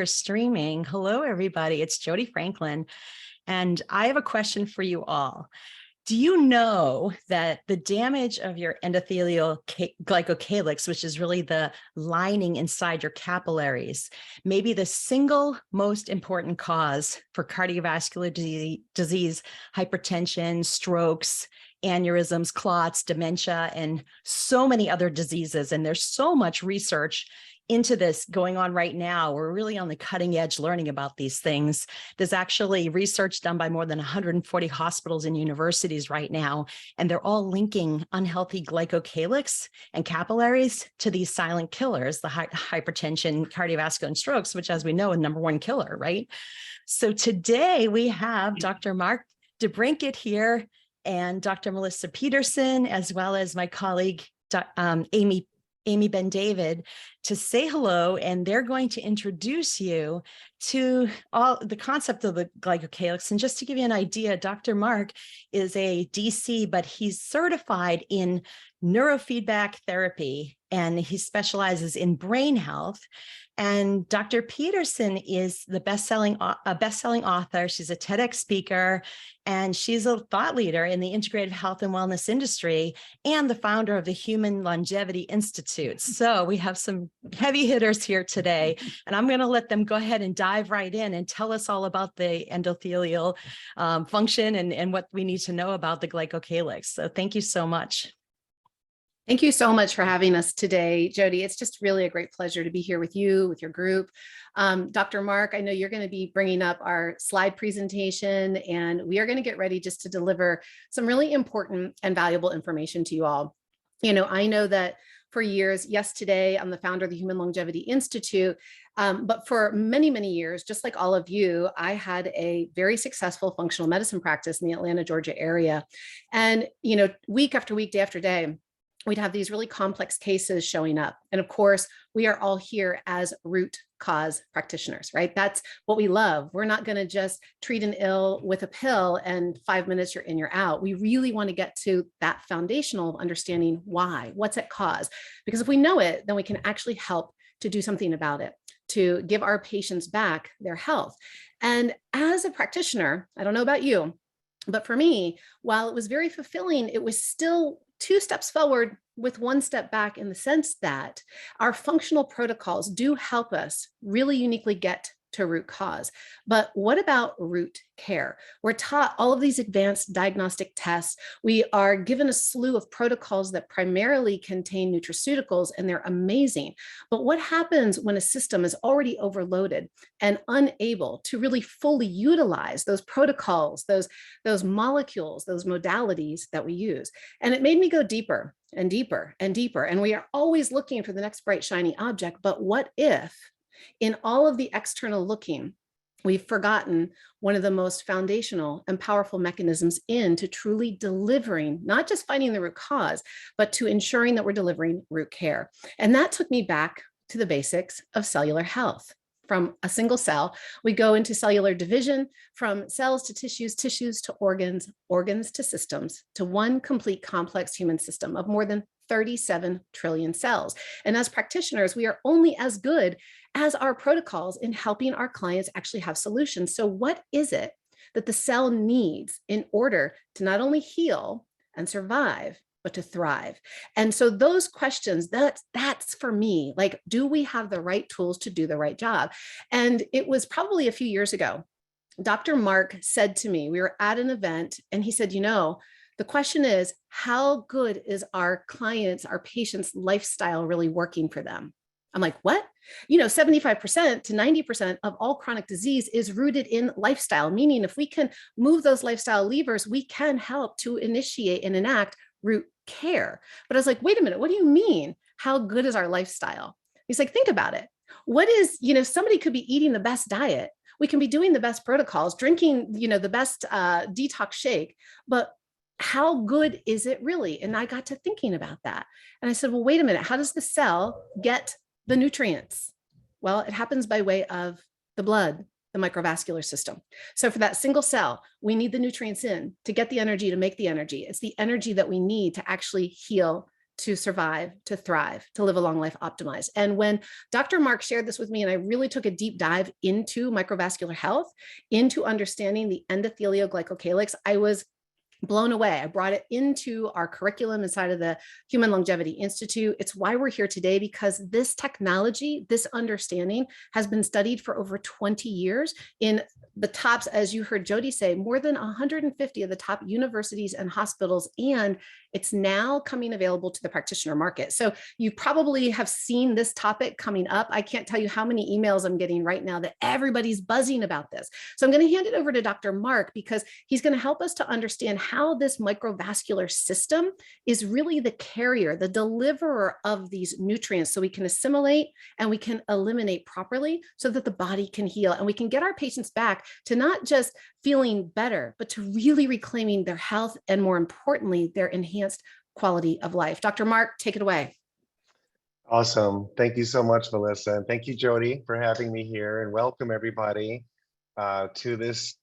For streaming. Hello, everybody. It's Jody Franklin, and I have a question for you all. Do you know that the damage of your endothelial glycocalyx, which is really the lining inside your capillaries, may be the single most important cause for cardiovascular disease, hypertension, strokes, aneurysms, clots, dementia, and so many other diseases? And there's so much research into this going on right now. We're really on the cutting edge learning about these things. There's actually research done by more than 140 hospitals and universities right now, and they're all linking unhealthy glycocalyx and capillaries to these silent killers, the hypertension, cardiovascular, and strokes, which, as we know, is number one killer, right? So today we have Dr. Mark DeBrincat here and Dr. Melissa Peterson, as well as my colleague, Amy Ben-David, to say hello, and they're going to introduce you to all the concept of the glycocalyx. And just to give you an idea, Dr. Mark is a DC, but he's certified in neurofeedback therapy, and he specializes in brain health. And Dr. Peterson is a best-selling author. She's a TEDx speaker, and she's a thought leader in the integrative health and wellness industry and the founder of the Human Longevity Institute. So we have some heavy hitters here today, and I'm going to let them go ahead and dive right in and tell us all about the endothelial function and what we need to know about the glycocalyx. So thank you so much. Thank you so much for having us today, Jody. It's just really a great pleasure to be here with you, with your group. Dr. Mark, I know you're going to be bringing up our slide presentation, and we are going to get ready just to deliver some really important and valuable information to you all. You know, I know that for years, yes, today I'm the founder of the Human Longevity Institute, but for many, many years, just like all of you, I had a very successful functional medicine practice in the Atlanta, Georgia area. And, you know, week after week, day after day, we'd have these really complex cases showing up. And of course, we are all here as root cause practitioners, right? That's what we love. We're not going to just treat an ill with a pill and 5 minutes you're in, you're out. We really want to get to that foundational understanding why, what's at cause. Because if we know it, then we can actually help to do something about it, to give our patients back their health. And as a practitioner, I don't know about you, but for me, while it was very fulfilling, it was still 2 steps forward with 1 step back, in the sense that our functional protocols do help us really uniquely get to root cause. But what about root care? We're taught all of these advanced diagnostic tests. We are given a slew of protocols that primarily contain nutraceuticals, and they're amazing. But what happens when a system is already overloaded and unable to really fully utilize those protocols, those molecules, those modalities that we use? And it made me go deeper and deeper and deeper. And we are always looking for the next bright, shiny object. But what if, in all of the external looking, we've forgotten one of the most foundational and powerful mechanisms into truly delivering, not just finding the root cause, but to ensuring that we're delivering root care? And that took me back to the basics of cellular health. From a single cell, we go into cellular division, from cells to tissues, tissues to organs, organs to systems, to one complete complex human system of more than 37 trillion cells. And as practitioners, we are only as good as our protocols in helping our clients actually have solutions. So what is it that the cell needs in order to not only heal and survive, but to thrive? And so those questions, that's for me, like, do we have the right tools to do the right job? And it was probably a few years ago, Dr. Mark said to me, we were at an event, and he said, you know, the question is, how good is our clients, our patients' lifestyle really working for them? I'm like, what? You know, 75% to 90% of all chronic disease is rooted in lifestyle, meaning if we can move those lifestyle levers, we can help to initiate and enact root care. But I was like, wait a minute, what do you mean? How good is our lifestyle? He's like, think about it. What is, you know, somebody could be eating the best diet. We can be doing the best protocols, drinking, you know, the best detox shake, but how good is it really? And I got to thinking about that. And I said, well, wait a minute, how does the cell get the nutrients? Well, it happens by way of the blood, the microvascular system. So for that single cell, we need the nutrients in to get the energy, to make the energy. It's the energy that we need to actually heal, to survive, to thrive, to live a long life optimized. And when Dr. Mark shared this with me, and I really took a deep dive into microvascular health, into understanding the endothelial glycocalyx, I was blown away. I brought it into our curriculum inside of the Human Longevity Institute. It's why we're here today, because this technology, this understanding has been studied for over 20 years in the tops, as you heard Jody say, more than 150 of the top universities and hospitals, and it's now coming available to the practitioner market. So you probably have seen this topic coming up. I can't tell you how many emails I'm getting right now that everybody's buzzing about this. So I'm going to hand it over to Dr. Mark, because he's going to help us to understand how this microvascular system is really the carrier, the deliverer of these nutrients, so we can assimilate and we can eliminate properly so that the body can heal and we can get our patients back to not just feeling better, but to really reclaiming their health and, more importantly, their enhanced quality of life. Dr. Mark, take it away. Awesome. Thank you so much, Melissa. And thank you, Jody, for having me here, and welcome everybody to this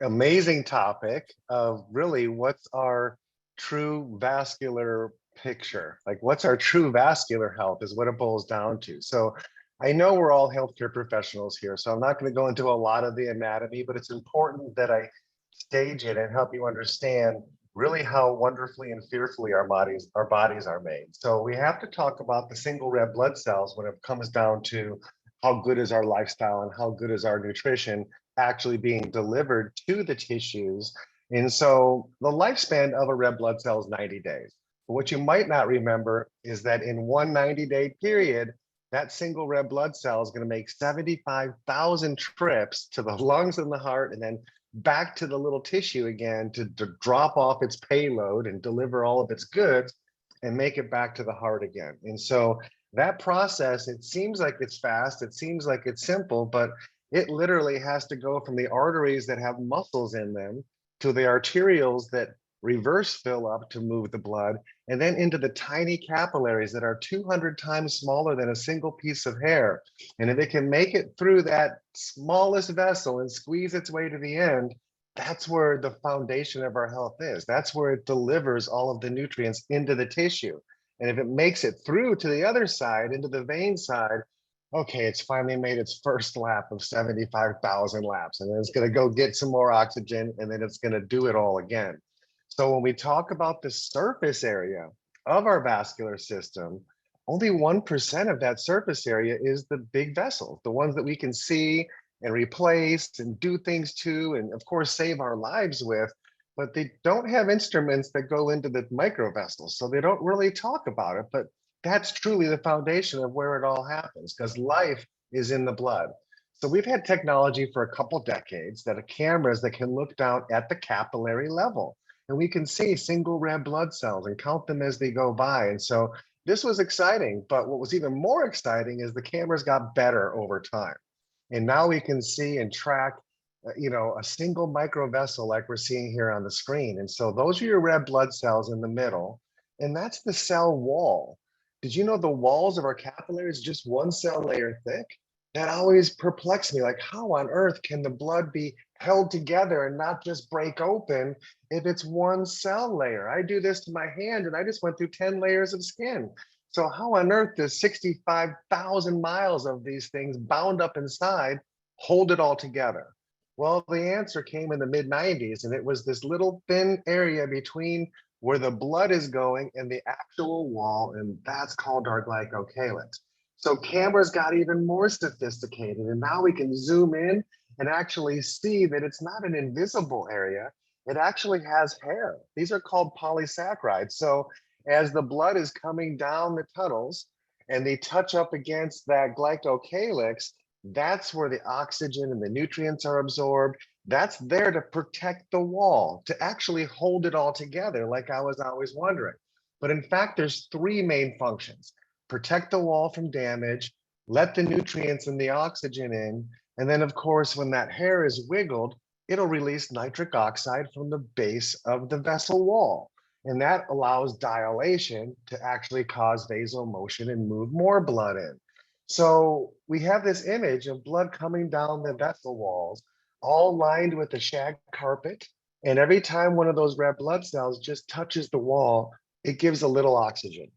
amazing topic of really what's our true vascular picture. Like, what's our true vascular health is what it boils down to. So I know we're all healthcare professionals here, so I'm not going to go into a lot of the anatomy, but it's important that I stage it and help you understand really how wonderfully and fearfully our bodies are made. So we have to talk about the single red blood cells when it comes down to how good is our lifestyle and how good is our nutrition actually being delivered to the tissues. And so the lifespan of a red blood cell is 90 days. But what you might not remember is that in one 90-day period, that single red blood cell is going to make 75,000 trips to the lungs and the heart, and then back to the little tissue again to drop off its payload and deliver all of its goods and make it back to the heart again. And so that process, it seems like it's fast, it seems like it's simple, but it literally has to go from the arteries that have muscles in them to the arterioles that reverse fill up to move the blood, and then into the tiny capillaries that are 200 times smaller than a single piece of hair. And if it can make it through that smallest vessel and squeeze its way to the end, that's where the foundation of our health is. That's where it delivers all of the nutrients into the tissue. And if it makes it through to the other side, into the vein side, okay, it's finally made its first lap of 75,000 laps, and then it's going to go get some more oxygen, and then it's going to do it all again. So when we talk about the surface area of our vascular system, only 1% of that surface area is the big vessels, the ones that we can see and replace and do things to, and of course, save our lives with, but they don't have instruments that go into the microvessels. So they don't really talk about it, but that's truly the foundation of where it all happens, because life is in the blood. So we've had technology for a couple decades that are cameras that can look down at the capillary level, and we can see single red blood cells and count them as they go by. And so this was exciting, but what was even more exciting is the cameras got better over time. And now we can see and track a single microvessel like we're seeing here on the screen. And so those are your red blood cells in the middle, and that's the cell wall. Did you know the walls of our capillaries just one cell layer thick? That always perplexed me. Like, how on earth can the blood be held together and not just break open if it's one cell layer? I do this to my hand and I just went through 10 layers of skin. So how on earth does 65,000 miles of these things bound up inside hold it all together? Well, the answer came in the mid-90s, and it was this little thin area between where the blood is going and the actual wall, and that's called our glycocalyx. So cameras got even more sophisticated, and now we can zoom in and actually see that it's not an invisible area. It actually has hair. These are called polysaccharides. So as the blood is coming down the tunnels and they touch up against that glycocalyx, that's where the oxygen and the nutrients are absorbed. That's there to protect the wall, to actually hold it all together, like I was always wondering. But in fact, there's three main functions: protect the wall from damage, let the nutrients and the oxygen in, and then of course, when that hair is wiggled, it'll release nitric oxide from the base of the vessel wall. And that allows dilation to actually cause vasomotion and move more blood in. So we have this image of blood coming down the vessel walls, all lined with a shag carpet. And every time one of those red blood cells just touches the wall, it gives a little oxygen.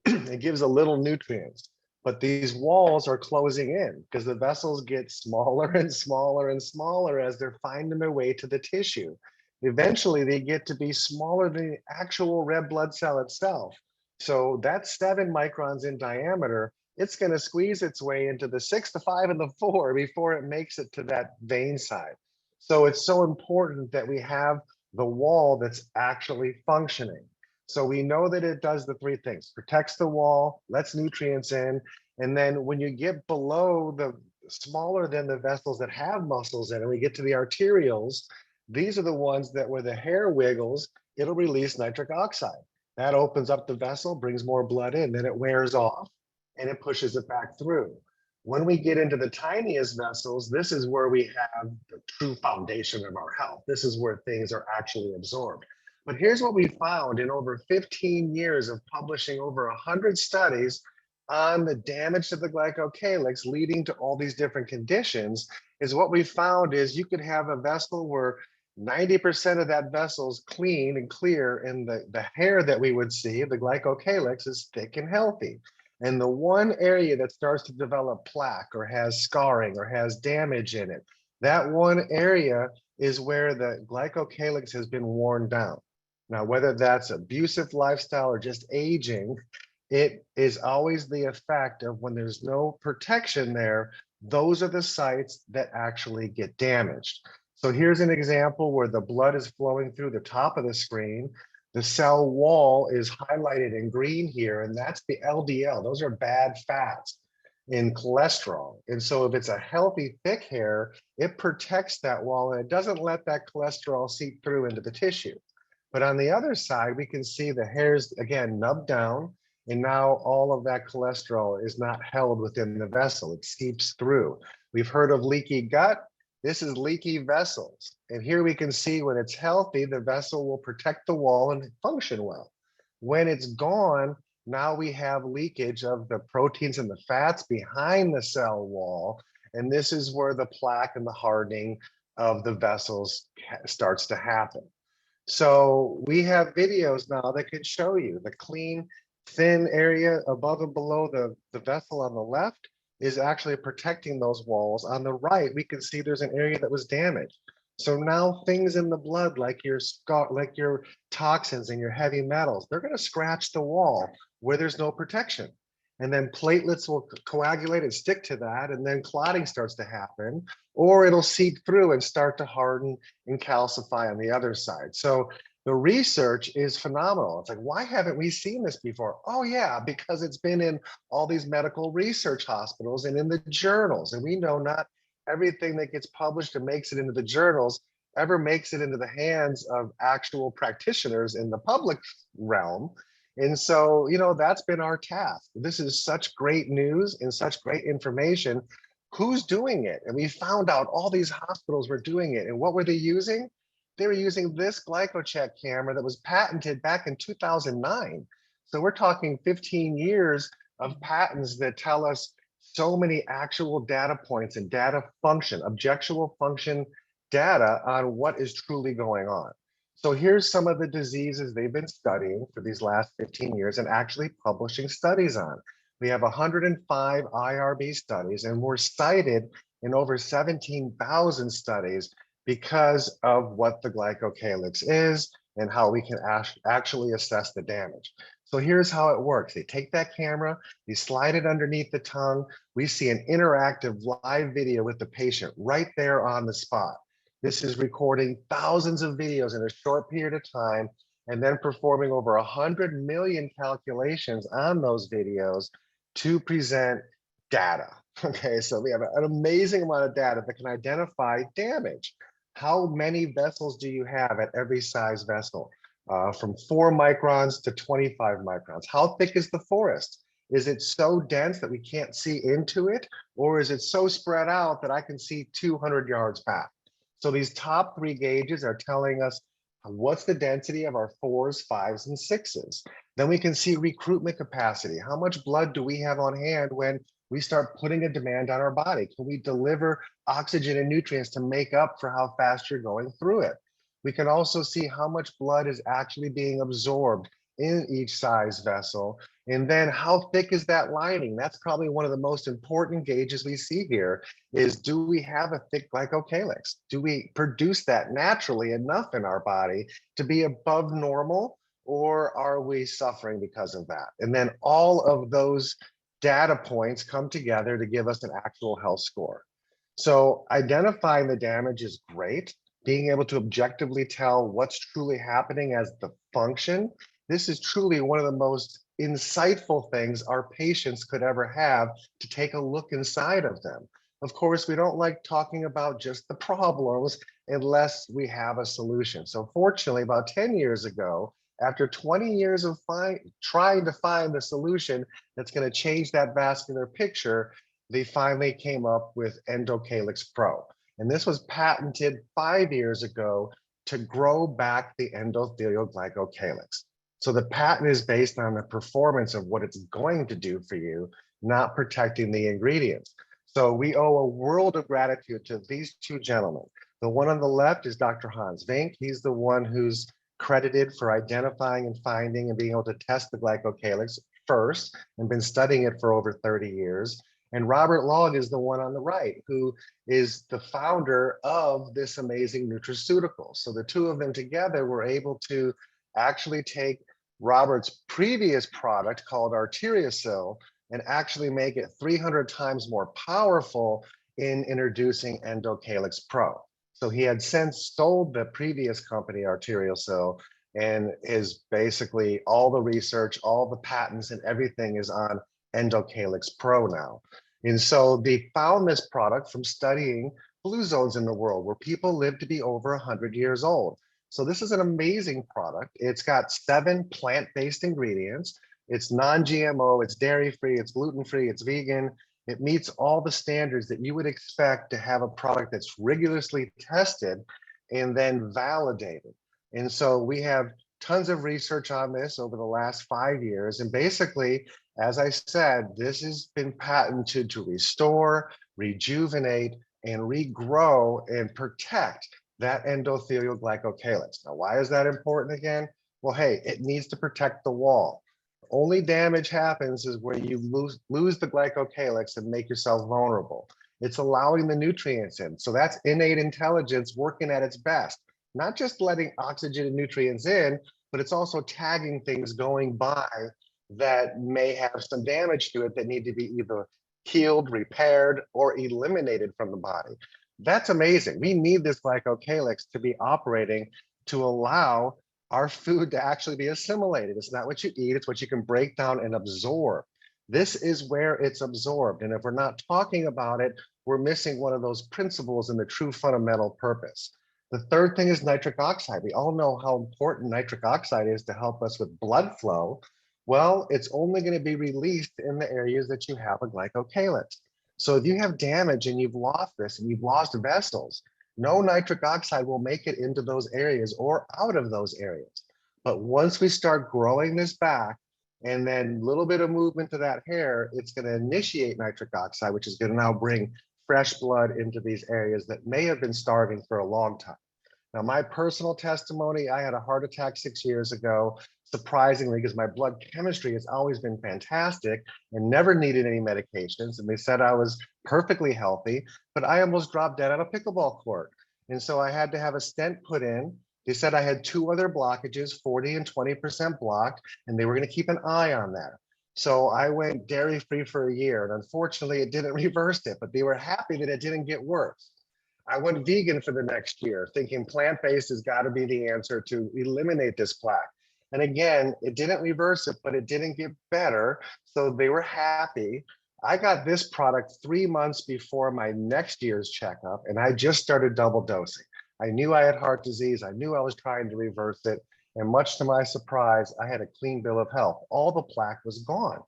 it gives a little nutrients, but these walls are closing in because the vessels get smaller and smaller and smaller as they're finding their way to the tissue. Eventually, they get to be smaller than the actual red blood cell itself. So that's 7 microns in diameter. It's going to squeeze its way into the 6, the 5, and the 4 before it makes it to that vein side. So it's so important that we have the wall that's actually functioning. So we know that it does the 3 things: protects the wall, lets nutrients in, and then when you get below the smaller than the vessels that have muscles in, and we get to the arterioles, these are the ones that where the hair wiggles, it'll release nitric oxide. That opens up the vessel, brings more blood in, then it wears off and it pushes it back through. When we get into the tiniest vessels, this is where we have the true foundation of our health. This is where things are actually absorbed. But here's what we found in over 15 years of publishing over 100 studies on the damage to the glycocalyx leading to all these different conditions, is what we found is you could have a vessel where 90% of that vessel is clean and clear, and the hair that we would see, the glycocalyx, is thick and healthy. And the one area that starts to develop plaque or has scarring or has damage in it, that one area is where the glycocalyx has been worn down. Now, whether that's abusive lifestyle or just aging, it is always the effect of when there's no protection there, those are the sites that actually get damaged. So here's an example where the blood is flowing through the top of the screen. The cell wall is highlighted in green here, and that's the LDL. Those are bad fats in cholesterol. And so if it's a healthy, thick hair, it protects that wall and it doesn't let that cholesterol seep through into the tissue. But on the other side, we can see the hairs, again, nubbed down, and now all of that cholesterol is not held within the vessel. It seeps through. We've heard of leaky gut. This is leaky vessels. And here we can see when it's healthy, the vessel will protect the wall and function well. When it's gone, now we have leakage of the proteins and the fats behind the cell wall. And this is where the plaque and the hardening of the vessels starts to happen. So we have videos now that can show you the clean, thin area above and below the vessel on the left is actually protecting those walls. On the right, we can see there's an area that was damaged. So now things in the blood, like your toxins and your heavy metals, they're going to scratch the wall where there's no protection. And then platelets will coagulate and stick to that, and then clotting starts to happen, or it'll seep through and start to harden and calcify on the other side. So the research is phenomenal. It's like, why haven't we seen this before? Oh yeah, because it's been in all these medical research hospitals and in the journals. And we know not everything that gets published and makes it into the journals ever makes it into the hands of actual practitioners in the public realm. And so, that's been our task. This is such great news and such great information. Who's doing it? And we found out all these hospitals were doing it. And what were they using? They were using this GlycoCheck camera that was patented back in 2009. So we're talking 15 years of patents that tell us so many actual data points and data function, objectionable function data on what is truly going on. So here's some of the diseases they've been studying for these last 15 years and actually publishing studies on. We have 105 IRB studies, and we're cited in over 17,000 studies because of what the glycocalyx is and how we can actually assess the damage. So here's how it works. They take that camera, they slide it underneath the tongue. We see an interactive live video with the patient right there on the spot. This is recording thousands of videos in a short period of time and then performing over 100 million calculations on those videos to present data. Okay, so we have an amazing amount of data that can identify damage. How many vessels do you have at every size vessel? From 4 microns to 25 microns. How thick is the forest? Is it so dense that we can't see into it? Or is it so spread out that I can see 200 yards back? So these top 3 gauges are telling us what's the density of our 4s, 5s, and 6s. Then we can see recruitment capacity. How much blood do we have on hand when we start putting a demand on our body? Can we deliver oxygen and nutrients to make up for how fast you're going through it? We can also see how much blood is actually being absorbed in each size vessel. And then how thick is that lining? That's probably one of the most important gauges we see here is, do we have a thick glycocalyx? Do we produce that naturally enough in our body to be above normal, or are we suffering because of that? And then all of those data points come together to give us an actual health score. So identifying the damage is great. Being able to objectively tell what's truly happening as the function, this is truly one of the most insightful things our patients could ever have, to take a look inside of them. Of course, we don't like talking about just the problems unless we have a solution. So fortunately, about 10 years ago, after 20 years of trying to find the solution that's going to change that vascular picture, they finally came up with Endocalyx Pro. And this was patented 5 years ago to grow back the endothelial glycocalyx. So the patent is based on the performance of what it's going to do for you, not protecting the ingredients. So we owe a world of gratitude to these two gentlemen. The one on the left is Dr. Hans Vink. He's the one who's credited for identifying and finding and being able to test the glycocalyx first, and been studying it for over 30 years. And Robert Long is the one on the right, who is the founder of this amazing nutraceutical. So the two of them together were able to actually take Robert's previous product called Arteriocel and actually make it 300 times more powerful in introducing Endocalyx Pro. So he had since sold the previous company, Arteriocel, and is basically all the research, all the patents and everything is on Endocalyx Pro now. And so they found this product from studying blue zones in the world where people live to be over 100 years old. So this is an amazing product. It's got 7 plant-based ingredients. It's non-GMO, it's dairy-free, it's gluten-free, it's vegan. It meets all the standards that you would expect to have a product that's rigorously tested and then validated. And so we have tons of research on this over the last 5 years. And basically, as I said, this has been patented to restore, rejuvenate, and regrow and protect that endothelial glycocalyx. Now, why is that important again? Well, hey, it needs to protect the wall. Only damage happens is where you lose the glycocalyx and make yourself vulnerable. It's allowing the nutrients in. So that's innate intelligence working at its best. Not just letting oxygen and nutrients in, but it's also tagging things going by that may have some damage to it that need to be either healed, repaired, or eliminated from the body. That's amazing. We need this glycocalyx to be operating to allow our food to actually be assimilated. It's not what you eat, it's what you can break down and absorb. This is where it's absorbed. And if we're not talking about it, we're missing one of those principles in the true fundamental purpose. The third thing is nitric oxide. We all know how important nitric oxide is to help us with blood flow. Well, it's only going to be released in the areas that you have a glycocalyx. So if you have damage and you've lost this and you've lost vessels, no nitric oxide will make it into those areas or out of those areas. But once we start growing this back and then a little bit of movement to that hair, it's going to initiate nitric oxide, which is going to now bring fresh blood into these areas that may have been starving for a long time. Now, my personal testimony, I had a heart attack 6 years ago, surprisingly, because my blood chemistry has always been fantastic and never needed any medications. And they said I was perfectly healthy, but I almost dropped dead on a pickleball court. And so I had to have a stent put in. They said I had 2 other blockages, 40 and 20% blocked, and they were going to keep an eye on that. So I went dairy-free for a year, and unfortunately it didn't reverse it, but they were happy that it didn't get worse. I went vegan for the next year, thinking plant-based has got to be the answer to eliminate this plaque. And again, it didn't reverse it, but it didn't get better. So they were happy. I got this product 3 months before my next year's checkup, and I just started double dosing. I knew I had heart disease. I knew I was trying to reverse it. And much to my surprise, I had a clean bill of health. All the plaque was gone.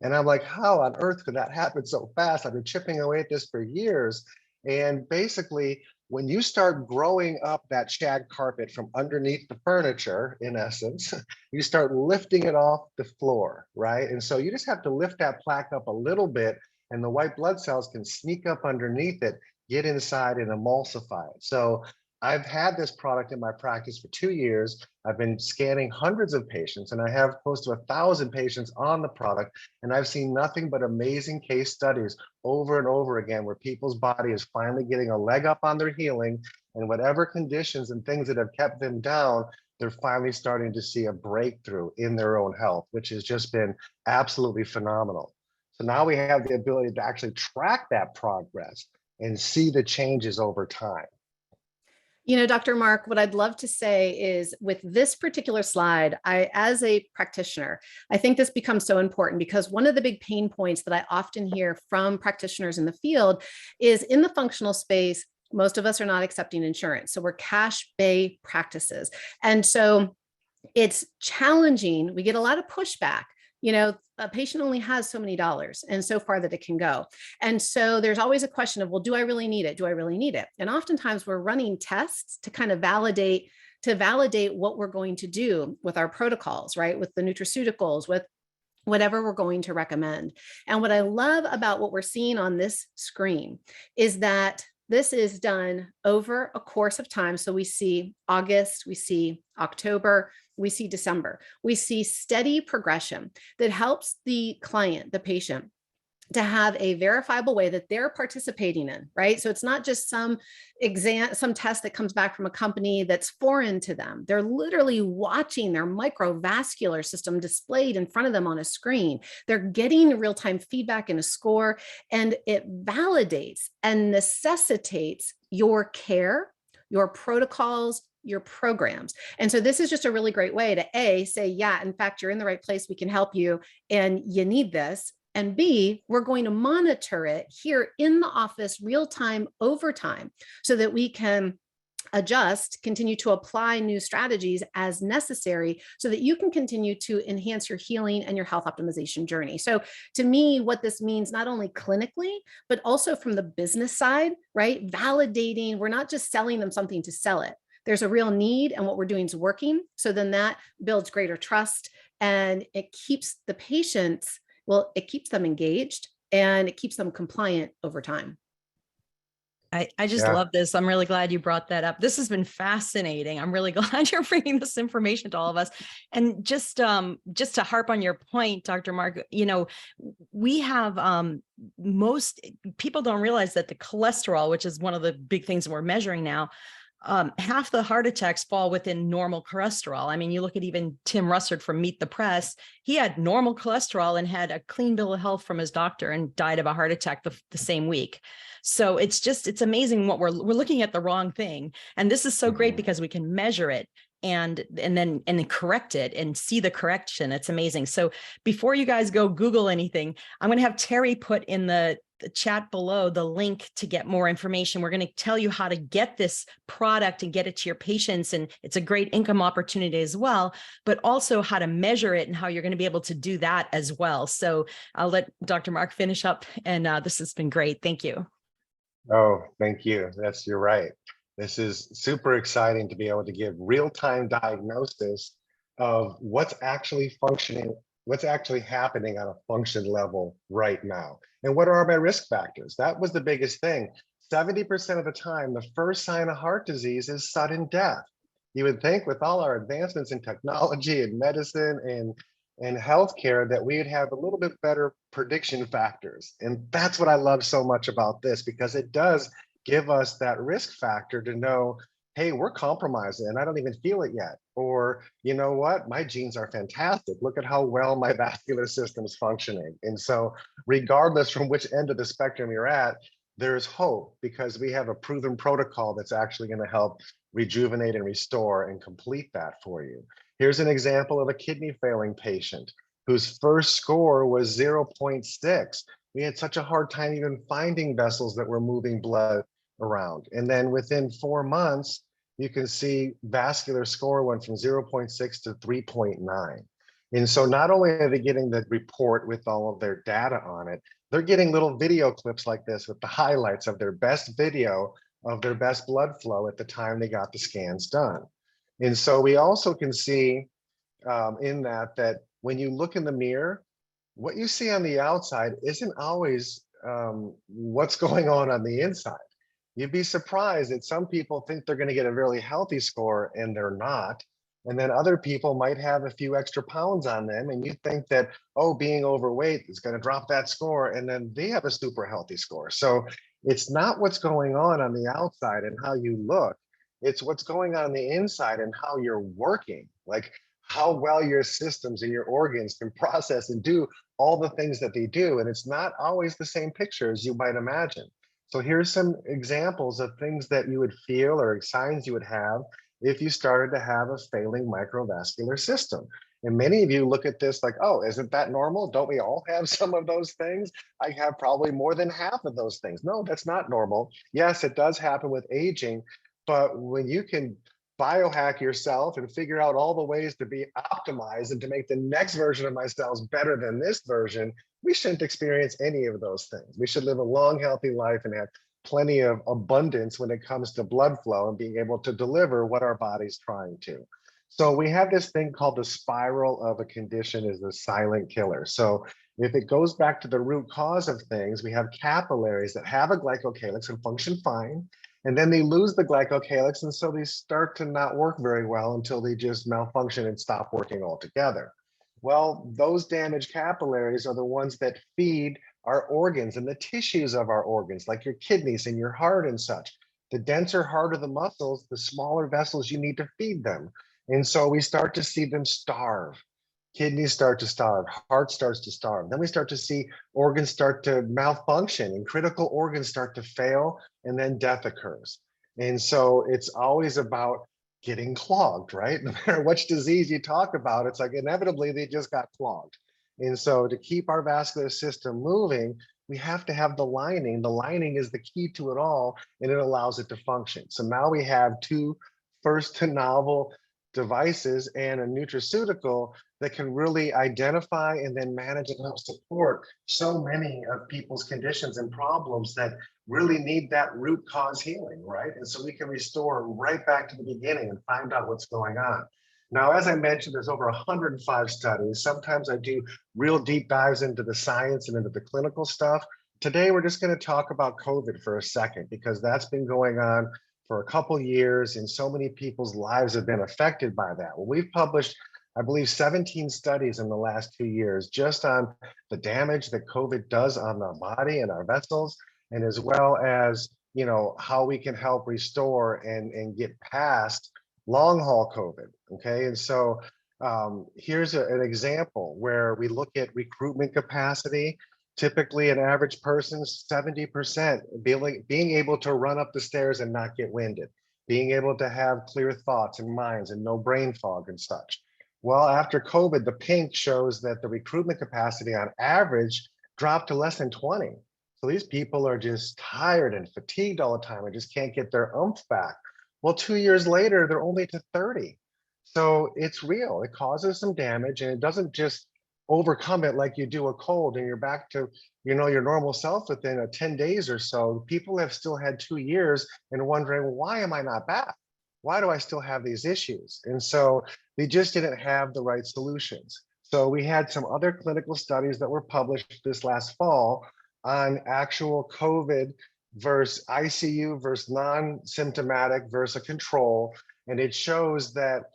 And I'm like, how on earth could that happen so fast? I've been chipping away at this for years. And basically, when you start growing up that shag carpet from underneath the furniture, in essence, you start lifting it off the floor, right? And so you just have to lift that plaque up a little bit, and the white blood cells can sneak up underneath it, get inside and emulsify it. So I've had this product in my practice for 2 years. I've been scanning hundreds of patients, and I have close to 1,000 patients on the product. And I've seen nothing but amazing case studies over and over again where people's body is finally getting a leg up on their healing, and whatever conditions and things that have kept them down, they're finally starting to see a breakthrough in their own health, which has just been absolutely phenomenal. So now we have the ability to actually track that progress and see the changes over time. You know, Dr. Mark, what I'd love to say is with this particular slide, as a practitioner, I think this becomes so important because one of the big pain points that I often hear from practitioners in the field is in the functional space, most of us are not accepting insurance. So we're cash pay practices. And so it's challenging. We get a lot of pushback. You know, a patient only has so many dollars and so far that it can go. And so there's always a question of, well, do I really need it? Do I really need it? And oftentimes we're running tests to kind of validate what we're going to do with our protocols, right? With the nutraceuticals, with whatever we're going to recommend. And what I love about what we're seeing on this screen is that this is done over a course of time. So we see August, we see October, we see December. We see steady progression that helps the client, the patient, to have a verifiable way that they're participating in, right? So it's not just some test that comes back from a company that's foreign to them. They're literally watching their microvascular system displayed in front of them on a screen. They're getting real-time feedback and a score, and it validates and necessitates your care, your protocols, your programs. And so this is just a really great way to say, yeah, in fact, you're in the right place. We can help you and you need this. And B, we're going to monitor it here in the office real time over time so that we can adjust, continue to apply new strategies as necessary so that you can continue to enhance your healing and your health optimization journey. So to me, what this means, not only clinically, but also from the business side, right? Validating, we're not just selling them something to sell it. There's a real need and what we're doing is working. So then that builds greater trust and it keeps the patients, well, it keeps them engaged and it keeps them compliant over time. I just love this. I'm really glad you brought that up. This has been fascinating. I'm really glad you're bringing this information to all of us. And just to harp on your point, Dr. Mark, you know, we have most people don't realize that the cholesterol, which is one of the big things we're measuring now, half the heart attacks fall within normal cholesterol. I mean, you look at even Tim Russert from Meet the Press, he had normal cholesterol and had a clean bill of health from his doctor and died of a heart attack the same week. So it's amazing what we're looking at the wrong thing. And this is so great because we can measure it and then correct it and see the correction. It's amazing. So before you guys go Google anything, I'm going to have Terry put in the chat below the link to get more information. We're going to tell you how to get this product and get it to your patients. And it's a great income opportunity as well, but also how to measure it and how you're going to be able to do that as well. So I'll let Dr. Mark finish up. And this has been great. Thank you. Oh, thank you. You're right. This is super exciting to be able to give real-time diagnosis of what's actually functioning, what's actually happening on a function level right now. And what are my risk factors? That was the biggest thing. 70% of the time, the first sign of heart disease is sudden death. You would think with all our advancements in technology and medicine and healthcare that we'd have a little bit better prediction factors. And that's what I love so much about this, because it does give us that risk factor to know, hey, we're compromised and I don't even feel it yet. Or, you know what, my genes are fantastic. Look at how well my vascular system is functioning. And so regardless from which end of the spectrum you're at, there's hope because we have a proven protocol that's actually going to help rejuvenate and restore and complete that for you. Here's an example of a kidney failing patient whose first score was 0.6. We had such a hard time even finding vessels that were moving blood around. And then within 4 months, you can see vascular score went from 0.6 to 3.9. And so not only are they getting the report with all of their data on it, they're getting little video clips like this with the highlights of their best video of their best blood flow at the time they got the scans done. And so we also can see in that when you look in the mirror, what you see on the outside isn't always what's going on the inside. you'd be surprised that some people think they're going to get a really healthy score and they're not. And then other people might have a few extra pounds on them, and you think that, oh, being overweight is going to drop that score, and then they have a super healthy score. So it's not what's going on the outside and how you look. It's what's going on the inside and how you're working, like how well your systems and your organs can process and do all the things that they do. And it's not always the same picture as you might imagine. So here's some examples of things that you would feel or signs you would have if you started to have a failing microvascular system. And many of you look at this like, oh, isn't that normal? Don't we all have some of those things? I have probably more than half of those things. No, that's not normal. Yes, it does happen with aging, but when you can biohack yourself and figure out all the ways to be optimized and to make the next version of ourselves better than this version, we shouldn't experience any of those things. We should live a long, healthy life and have plenty of abundance when it comes to blood flow and being able to deliver what our body's trying to. So we have this thing called the spiral of a condition is the silent killer. So if it goes back to the root cause of things, we have capillaries that have a glycocalyx and function fine, and then they lose the glycocalyx, and so they start to not work very well until they just malfunction and stop working altogether. Well, those damaged capillaries are the ones that feed our organs and the tissues of our organs, like your kidneys and your heart and such. The denser, harder the muscles, the smaller vessels you need to feed them. And so we start to see them starve. Kidneys start to starve, heart starts to starve. Then we start to see organs start to malfunction and critical organs start to fail, and then death occurs. And so it's always about getting clogged, right? No matter which disease you talk about, it's like inevitably they just got clogged. And so to keep our vascular system moving, we have to have the lining. The lining is the key to it all, and it allows it to function. So now we have two first to novel devices and a nutraceutical that can really identify and then manage and help support so many of people's conditions and problems that really need that root cause healing, right? And so we can restore right back to the beginning and find out what's going on. Now, as I mentioned, there's over 105 studies. Sometimes I do real deep dives into the science and into the clinical stuff. Today, we're just going to talk about COVID for a second, because that's been going on for a couple years, and so many people's lives have been affected by that. Well, we've published, I believe, 17 studies in the last 2 years just on the damage that COVID does on our body and our vessels, and as well as, you know, how we can help restore and get past long haul COVID. Okay, and so here's an example where we look at recruitment capacity. Typically, an average person's 70% being able to run up the stairs and not get winded, being able to have clear thoughts and minds and no brain fog and such. Well, after COVID, the pink shows that the recruitment capacity on average dropped to less than 20. So these people are just tired and fatigued all the time and just can't get their oomph back. Well, 2 years later, they're only to 30. So it's real. It causes some damage, and it doesn't just overcome it like you do a cold and you're back to, you know, your normal self within 10 days or so. People have still had 2 years and wondering, well, why am I not back? Why do I still have these issues? And so they just didn't have the right solutions. So we had some other clinical studies that were published this last fall on actual COVID versus ICU versus non-symptomatic versus a control. And it shows that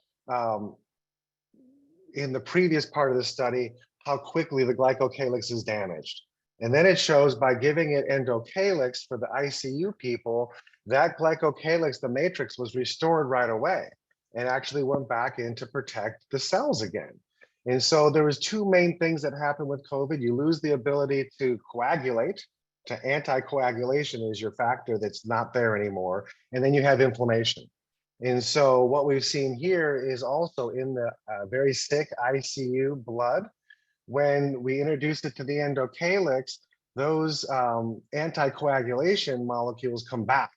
in the previous part of the study, how quickly the glycocalyx is damaged. And then it shows by giving it endocalyx for the ICU people, that glycocalyx, the matrix, was restored right away and actually went back in to protect the cells again. And so there was two main things that happen with COVID. You lose the ability to coagulate, to anticoagulation is your factor that's not there anymore. And then you have inflammation. And so what we've seen here is also in the very sick ICU blood, when we introduced it to the endocalyx, those anticoagulation molecules come back,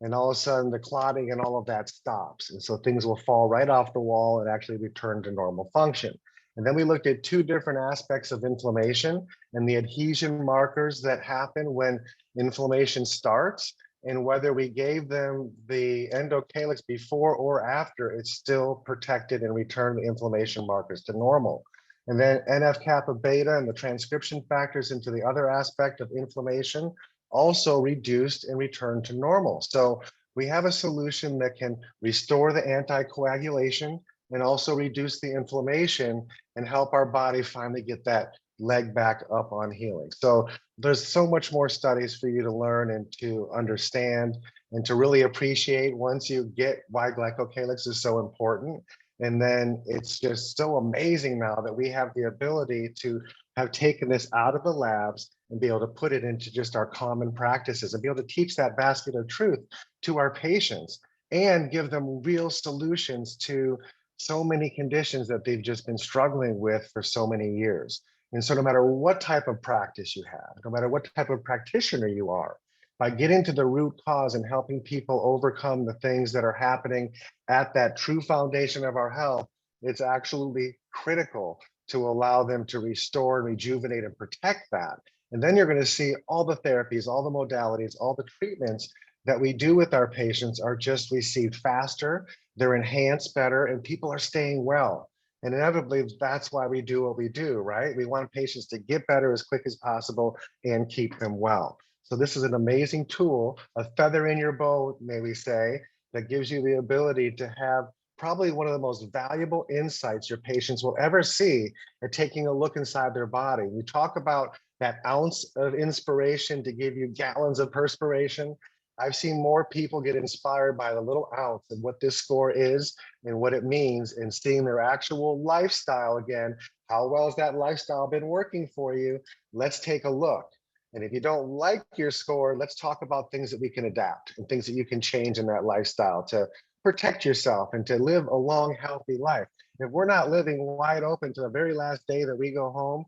and all of a sudden the clotting and all of that stops. And so things will fall right off the wall and actually return to normal function. And then we looked at two different aspects of inflammation and the adhesion markers that happen when inflammation starts, and whether we gave them the endocalyx before or after, it's still protected and returned the inflammation markers to normal. And then NF-kappa beta and the transcription factors into the other aspect of inflammation also reduced and returned to normal. So we have a solution that can restore the anticoagulation and also reduce the inflammation and help our body finally get that leg back up on healing. So there's so much more studies for you to learn and to understand and to really appreciate once you get why glycocalyx is so important. And then it's just so amazing now that we have the ability to have taken this out of the labs and be able to put it into just our common practices and be able to teach that vascular truth to our patients and give them real solutions to so many conditions that they've just been struggling with for so many years. And so no matter what type of practice you have, no matter what type of practitioner you are, by getting to the root cause and helping people overcome the things that are happening at that true foundation of our health, it's absolutely critical to allow them to restore and rejuvenate and protect that. And then you're going to see all the therapies, all the modalities, all the treatments that we do with our patients are just received faster, they're enhanced better, and people are staying well. And inevitably, that's why we do what we do, right? We want patients to get better as quick as possible and keep them well. So this is an amazing tool, a feather in your bow, may we say, that gives you the ability to have probably one of the most valuable insights your patients will ever see at taking a look inside their body. We talk about that ounce of inspiration to give you gallons of perspiration. I've seen more people get inspired by the little ounce of what this score is and what it means, and seeing their actual lifestyle again. How well has that lifestyle been working for you? Let's take a look. And if you don't like your score, let's talk about things that we can adapt and things that you can change in that lifestyle to protect yourself and to live a long, healthy life. If we're not living wide open to the very last day that we go home,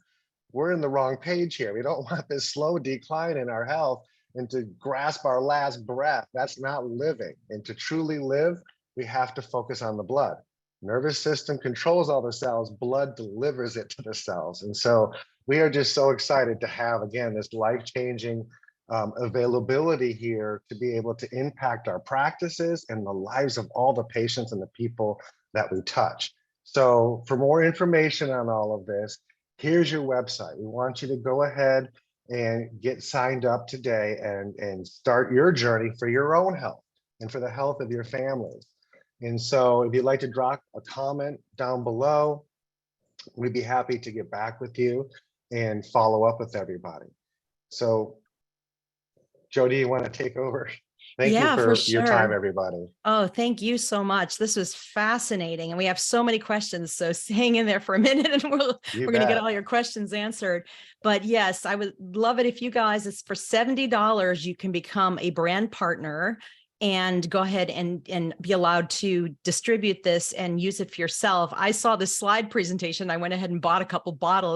we're in the wrong page here. We don't want this slow decline in our health and to grasp our last breath. That's not living. And to truly live, we have to focus on the blood. Nervous system controls all the cells, blood delivers it to the cells. And so we are just so excited to have, again, this life-changing availability here to be able to impact our practices and the lives of all the patients and the people that we touch. So for more information on all of this, here's your website. We want you to go ahead and get signed up today and start your journey for your own health and for the health of your families. And so if you'd like to drop a comment down below, we'd be happy to get back with you and follow up with everybody. So Jody, you want to take over? Thank you for your time, everybody. Oh, thank you so much. This was fascinating. And we have so many questions. So hang in there for a minute and we're going to get all your questions answered. But yes, I would love it if you guys, it's for $70, you can become a brand partner and go ahead and be allowed to distribute this and use it for yourself. I saw the slide presentation. I went ahead and bought a couple bottles